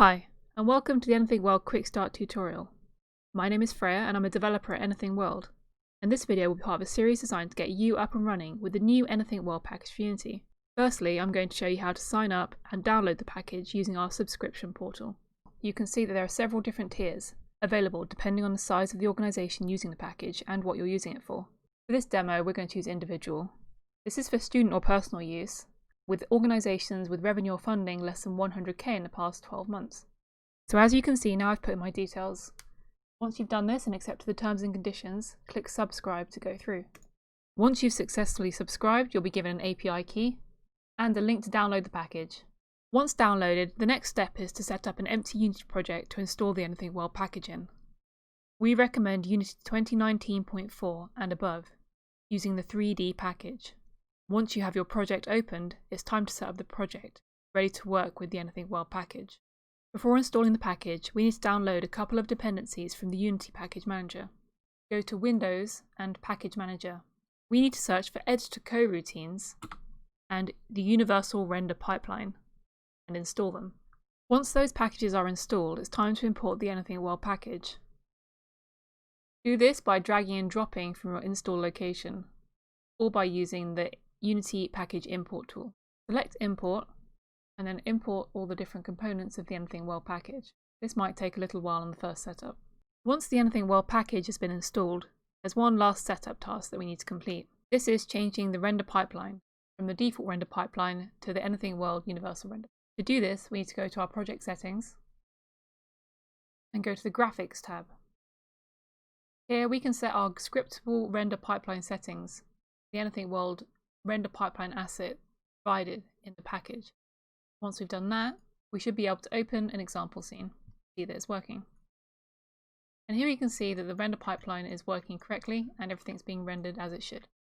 Hi, and welcome to the Anything World Quickstart tutorial. My name is Freya and I'm a developer at Anything World, and this video will be part of a series designed to get you up and running with the new Anything World package for Unity. Firstly, I'm going to show you how to sign up and download the package using our subscription portal. You can see that there are several different tiers available depending on the size of the organisation using the package and what you're using it for. For this demo, we're going to use individual. This is for student or personal use, with organisations with revenue or funding less than 100k in the past 12 months. So as you can see, now I've put in my details. Once you've done this and accepted the terms and conditions, click subscribe to go through. Once you've successfully subscribed, you'll be given an API key and a link to download the package. Once downloaded, the next step is to set up an empty Unity project to install the Anything World package in. We recommend Unity 2019.4 and above, using the 3D package. Once you have your project opened, it's time to set up the project, ready to work with the Anything World package. Before installing the package, we need to download a couple of dependencies from the Unity Package Manager. Go to Windows and Package Manager. We need to search for editor coroutines and the Universal Render Pipeline and install them. Once those packages are installed, it's time to import the Anything World package. Do this by dragging and dropping from your install location, or by using the Unity Package Import tool. Select Import, and then import all the different components of the Anything World package. This might take a little while on the first setup. Once the Anything World package has been installed, there's one last setup task that we need to complete. This is changing the render pipeline from the default render pipeline to the Anything World Universal Render. To do this, we need to go to our project settings and go to the Graphics tab. Here we can set our scriptable render pipeline settings, the Anything World render pipeline asset provided in the package. Once we've done that, we should be able to open an example scene, see that it's working. And here you can see that the render pipeline is working correctly and everything's being rendered as it should.